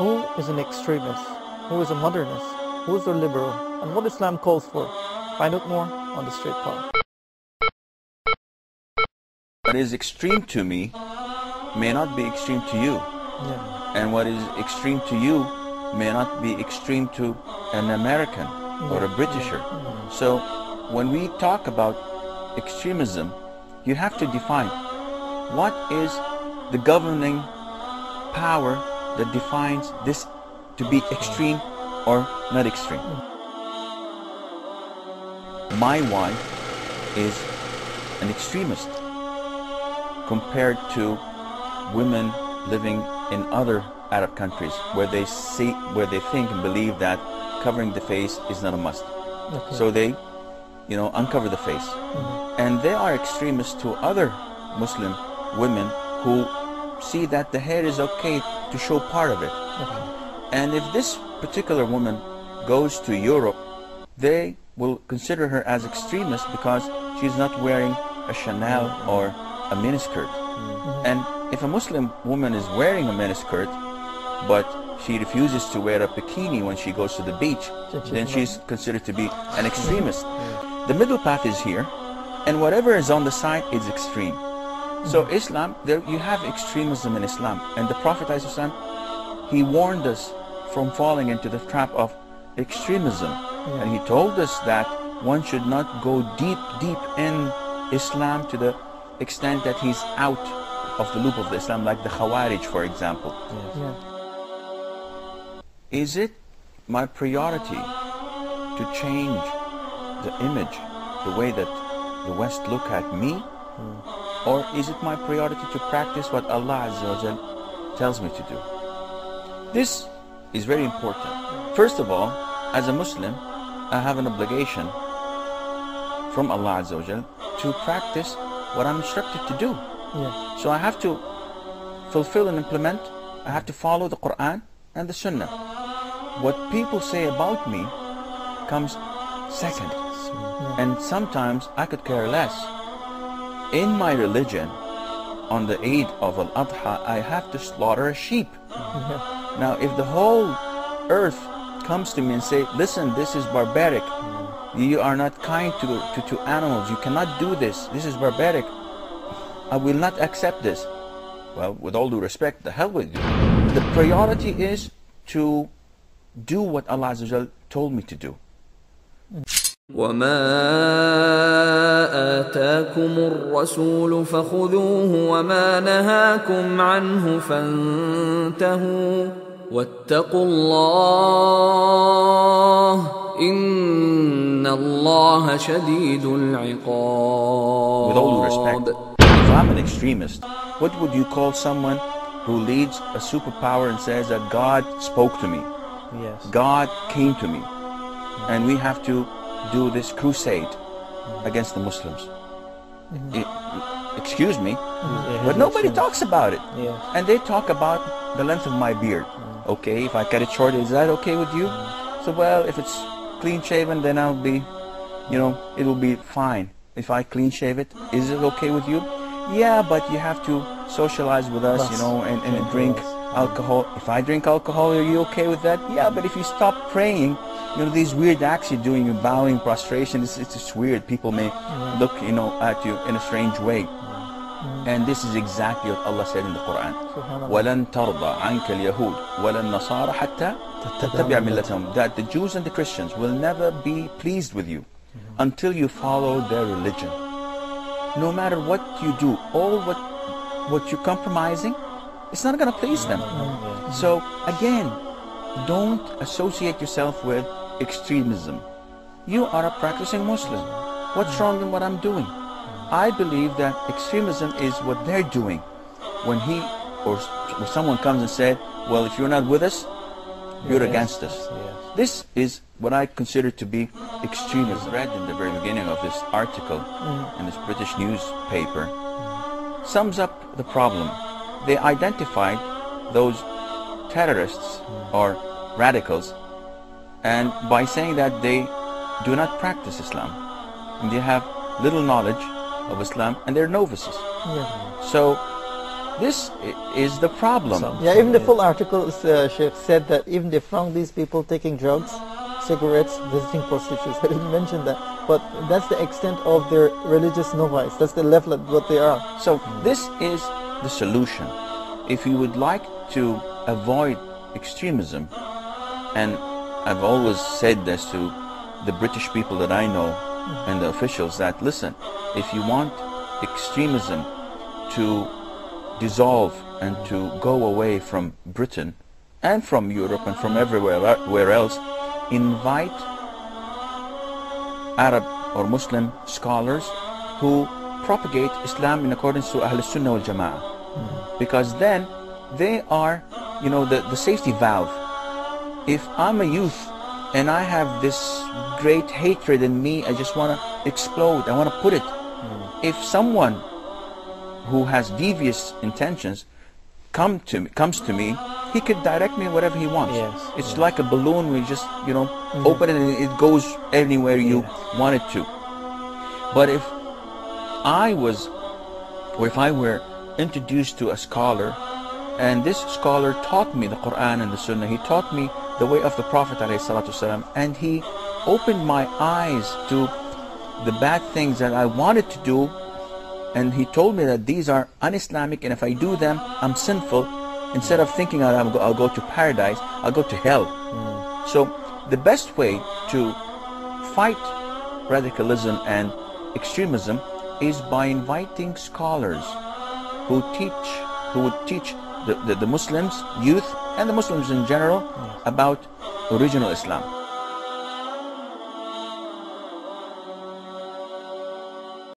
Who is an extremist? Who is a modernist? Who is a liberal? And what Islam calls for? Find out more on the Straight Path. What is extreme to me may not be extreme to you. Yeah. And what is extreme to you may not be extreme to an American or a Britisher. So when we talk about extremism, you have to define what is the governing power that defines this to be extreme or not extreme. My wife is an extremist compared to women living in other Arab countries where they think and believe that covering the face is not a must. Okay. So they, uncover the face. And they are extremists to other Muslim women who see that the hair is okay to show part of it. Okay. And if this particular woman goes to Europe, they will consider her as extremist because she's not wearing a Chanel or a miniskirt. And if a Muslim woman is wearing a miniskirt, but she refuses to wear a bikini when she goes to the beach, then she's considered to be an extremist. The middle path is here, and whatever is on the side is extreme. So Islam, you have extremism in Islam, and the Prophet ﷺ, he warned us from falling into the trap of extremism. And he told us that one should not go deep in Islam to the extent that he's out of the loop of the Islam, like the Khawarij, for example. Is it my priority to change the image, the way that the West look at me? Or is it my priority to practice what Allah Azza wa Jal tells me to do? This is very important. First of all, as a Muslim, I have an obligation from Allah Azza wa Jal to practice what I'm instructed to do. So I have to fulfill and implement, I have to follow the Quran and the Sunnah. What people say about me comes second. And sometimes I could care less. In my religion, on the Eid of Al-Adha, I have to slaughter a sheep. Now, if the whole earth comes to me and say, listen, this is barbaric, you are not kind to animals, you cannot do this, this is barbaric, I will not accept this. Well, with all due respect, the hell with you. The priority is to do what Allah Azza wa Jal told me to do. وَمَا آتَاكُمُ الرَّسُولُ فَخُذُوهُ وَمَا نَهَاكُمْ عَنْهُ فَانْتَهُوا وَاتَّقُوا اللَّهَ إِنَّ اللَّهَ شَدِيدُ الْعِقَابِ. With all due respect, if I'm an extremist, what would you call someone who leads a superpower and says that God spoke to me? God came to me, and we have to do this crusade against the Muslims. Excuse me, but nobody talks about it. And they talk about the length of my beard. Okay, if I cut it short, is that okay with you? So, well, if it's clean shaven, then I'll be, it will be fine. If I clean shave it, is it okay with you? Yeah, but you have to socialize with us, and drink alcohol. If I drink alcohol, are you okay with that? Yeah, but if you stop praying, these weird acts you're doing, you're bowing, prostration, it's just weird. People may look, at you in a strange way. And this is exactly what Allah said in the Quran. وَلَن تَرْضَى عَنْكَ الْيَهُودُ وَلَا النَّصَارَى حَتَّى تَتَّبِعَ مِلَّتَهُمْ. That the Jews and the Christians will never be pleased with you until you follow their religion. No matter what you do, all what you're compromising, it's not going to please them. So again, don't associate yourself with extremism. You are a practicing Muslim. What's wrong in what I'm doing? I believe that extremism is what they're doing. When someone comes and said, well, if you're not with us, you're against us. This is what I consider to be extremism. Read in the very beginning of this article in this British newspaper sums up the problem. They identified those terrorists or radicals, and by saying that they do not practice Islam, and they have little knowledge of Islam, and they're novices. So This is the problem. Yeah, even the full article Sheikh said that even they found these people taking drugs, cigarettes, visiting prostitutes. I didn't mention that, but that's the extent of their religious novice. That's the level at what they are. So this is the solution. If you would like to avoid extremism, and I've always said this to the British people that I know and the officials, that listen, if you want extremism to dissolve and to go away from Britain and from Europe and from everywhere else, invite Arab or Muslim scholars who propagate Islam in accordance to Ahl Sunnah wal Jama'ah, because then they are, you know, the safety valve. If I'm a youth and I have this great hatred in me, I just want to explode, I want to put it. If someone who has devious intentions comes to me, he could direct me whatever he wants. It's like a balloon. We just, you know, open it and it goes anywhere you want it to. But if I were introduced to a scholar, and this scholar taught me the Quran and the Sunnah, he taught me the way of the Prophet ﷺ, and he opened my eyes to the bad things that I wanted to do, and he told me that these are un-Islamic, and if I do them, I'm sinful. Instead of thinking I'll go to paradise, I'll go to hell. So the best way to fight radicalism and extremism is by inviting scholars who would teach the Muslims, youth, and the Muslims in general about original Islam.